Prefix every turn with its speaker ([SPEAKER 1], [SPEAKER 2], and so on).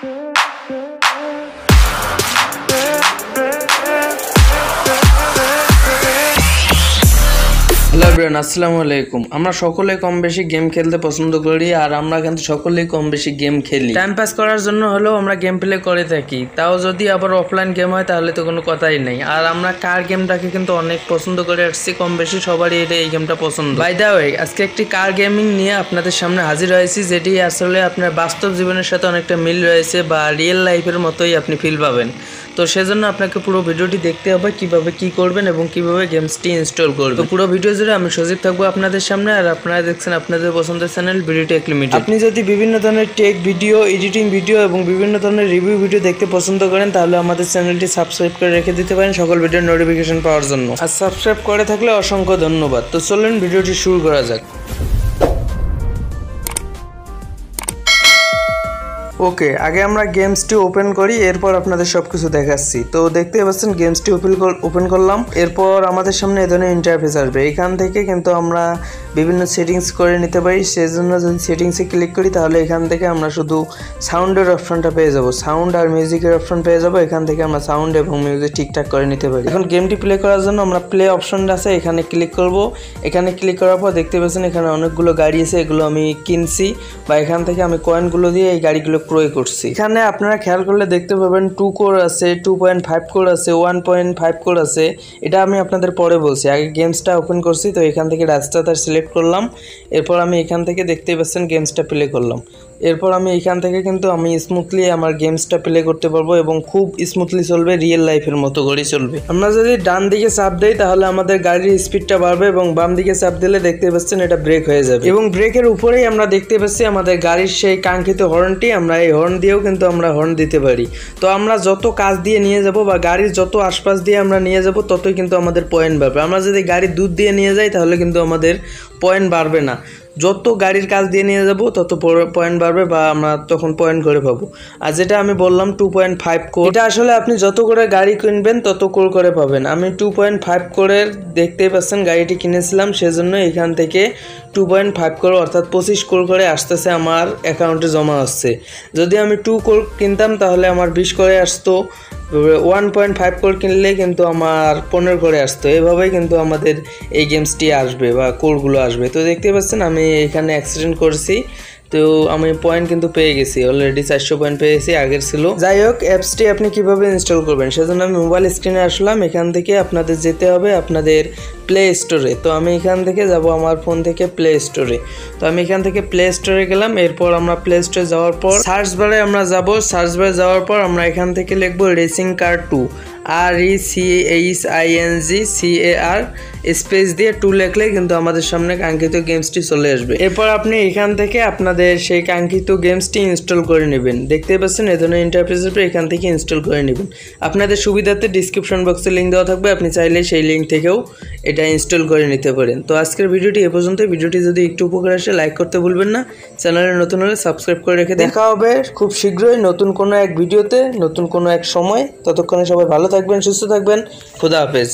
[SPEAKER 1] Hello everyone, আসসালামু আলাইকুম। আমরা সকলে কম বেশি গেম খেলতে পছন্দ করি, আর আমরা কিন্তু সকলেই কম বেশি গেম খেলি। টাইম পাস করার জন্য হলেও আমরা গেম প্লে করে থাকি, তাও যদি আবার অফলাইন গেম হয় তাহলে তো কোনো কথাই নেই। আর আমরা কার গেমটাকে কিন্তু অনেক পছন্দ করে আসছি, কম বেশি সবারই এই গেমটা পছন্দ। বাই দ্য ওয়ে, আজকে একটি কার গেমিং নিয়ে আপনাদের সামনে হাজির হয়েছি, যেটি আসলে আপনার বাস্তব জীবনের সাথে অনেকটা মিল রয়েছে বা রিয়েল লাইফের মতোই আপনি ফিল পাবেন। তো সেজন্য আপনাকে পুরো ভিডিওটি দেখতে হবে, কিভাবে কি করবেন এবং কিভাবে গেমসটি ইনস্টল করবেন। তো পুরো ভিডিও জুড়ে আমি সজীব থাকবো আপনাদের সামনে, আর আপনারা দেখছেন আপনাদের পছন্দের চ্যানেল বিডিটেক লিমিটেড। আপনি যদি বিভিন্ন ধরনের টেক ভিডিও, এডিটিং ভিডিও এবং বিভিন্ন ধরনের রিভিউ ভিডিও দেখতে পছন্দ করেন, তাহলে আমাদের চ্যানেলটি সাবস্ক্রাইব করে রেখে দিতে পারেন সকল ভিডিওর নোটিফিকেশন পাওয়ার জন্য। আর সাবস্ক্রাইব করে থাকলে অসংখ্য ধন্যবাদ। তো চলুন ভিডিওটি শুরু করা যাক। ওকে, আগে আমরা গেমসটি ওপেন করি, এরপর আপনাদের সবকিছু দেখাচ্ছি। তো দেখতে পাচ্ছেন গেমসটি ওপেন করলাম, এরপর আমাদের সামনে এই ধরনের ইন্টারফেস আসবে। এখান থেকে কিন্তু আমরা বিভিন্ন সেটিংস করে নিতে পারি। সেজন্য যদি সেটিংসে ক্লিক করি তাহলে এখান থেকে আমরা শুধু সাউন্ডের অপশনটা পেয়ে যাব, সাউন্ড আর মিউজিকের অপশন পেয়ে যাব। এখান থেকে আমরা সাউন্ড এবং মিউজিক ঠিকঠাক করে নিতে পারি। এখন গেমটি প্লে করার জন্য আমরা প্লে অপশনটা আছে, এখানে ক্লিক করব। এখানে ক্লিক করার পর দেখতে পাচ্ছেন এখানে অনেকগুলো গাড়ি আছে, এগুলো আমি কিনছি বা এখান থেকে আমি কয়েনগুলো দিয়ে এই গাড়িগুলো ক্রয় করছি। এখানে আপনারা খেয়াল করলে দেখতে পাবেন 2 কোর আছে, 2.5 কোর আছে, 1.5 কোর আছে। এটা আমি আপনাদের পরে বলছি, আগে গেমসটা ওপেন করছি। তো এখান থেকে রাস্তাটা সিলেক্ট করলাম, এরপর আমি এখান থেকে দেখতেই পাচ্ছেন গেমসটা প্লে করলাম। এরপর আমি এখান থেকে কিন্তু আমি স্মুথলি আমার গেমসটা প্লে করতে পারবো এবং খুব স্মুথলি চলবে, রিয়েল লাইফের মতো করে চলবে। আমরা যদি ডান দিকে চাপ দেই তাহলে আমাদের গাড়ির স্পিডটা বাড়বে এবং বাম দিকে চাপ দিলে দেখতে পাচ্ছেন এটা ব্রেক হয়ে যাবে। এবং ব্রেকের উপরেই আমরা দেখতে পাচ্ছি আমাদের গাড়ির সেই কাঙ্ক্ষিত হর্নটি। আমরা এই হর্ন দিয়েও কিন্তু আমরা হর্ন দিতে পারি। তো আমরা যত কাজ দিয়ে নিয়ে যাব বা গাড়ির যত আশপাশ দিয়ে আমরা নিয়ে যাব, ততই কিন্তু আমাদের পয়েন্ট বাড়বে। আমরা যদি গাড়ির দুধ দিয়ে নিয়ে যাই তাহলে কিন্তু আমাদের পয়েন্ট বাড়বে না। যত গাড়ির কাজ দিয়ে নিয়ে যাব তত পয়েন্ট বাড়বে বা আমরা তখন পয়েন্ট করে পাবো। আর যেটা আমি বললাম 2.5 কোর, এটা আসলে আপনি যত করে গাড়ি কিনবেন তত কোর করে পাবেন। আমি 2.5 কোরের দেখতেই পাচ্ছেন গাড়িটি কিনেছিলাম, সেজন্য এখান থেকে 2.5 কোর অর্থাৎ 25 কোর করে আসতেছে আমার অ্যাকাউন্টে জমা আসছে। যদি আমি 2 কোর কিনতাম তাহলে আমার 20 করে আসতো, 1.5 কোর কিনলে কিন্তু আমার 15 করে আসতো। এভাবেই কিন্তু আমাদের এই গেমসটি আসবে বা কোরগুলো আসবে। তো দেখতে পাচ্ছেন আমি এখানে অ্যাক্সিডেন্ট করছি, তো আমি পয়েন্ট কিন্তু পেয়ে গেছি, অলরেডি 400 পয়েন্ট পেয়েছি, আগের ছিল। যাই হোক, অ্যাপসটি আপনি কিভাবে ইনস্টল করবেন সেজন্য আমি মোবাইল স্ক্রিনে আসলাম। এখান থেকে আপনাদের যেতে হবে আপনাদের প্লে স্টোরে। তো আমি এখান থেকে যাব আমার ফোন থেকে প্লে স্টোরে। তো আমি এখান থেকে প্লে স্টোরে গেলাম। এরপর আমরা প্লে স্টোরে যাওয়ার পর সার্চ বারে আমরা যাব। সার্চ বারে যাওয়ার পর আমরা এখান থেকে লিখব রেসিং কার 2, RECHINGCAR স্পেস দিয়ে 2 লিখলে কিন্তু আমাদের সামনে কাঙ্ক্ষিত গেমসটি চলে আসবে। এরপর আপনি এখান থেকে আপনাদের সেই কাঙ্ক্ষিত গেমসটি ইনস্টল করে নেবেন। দেখতে পাচ্ছেন এই ধরনের ইন্টারফেসের পর এখান থেকে ইনস্টল করে নেবেন। আপনাদের সুবিধার্থে ডিসক্রিপশন বক্সে লিঙ্ক দেওয়া থাকবে, আপনি চাইলে সেই লিঙ্ক থেকেও এটা ইনস্টল করে নিতে পারেন। তো আজকের ভিডিওটি এ পর্যন্ত। ভিডিওটি যদি একটু উপকার আসে লাইক করতে ভুলবেন না, চ্যানেলে নতুন হলে সাবস্ক্রাইব করে রেখে দেখা হবে খুব শীঘ্রই নতুন কোনো এক ভিডিওতে, নতুন কোনো এক সময়। ততক্ষণে সবাই ভালো থাকবেন, সুস্থ থাকবেন। খুদা হাফেজ।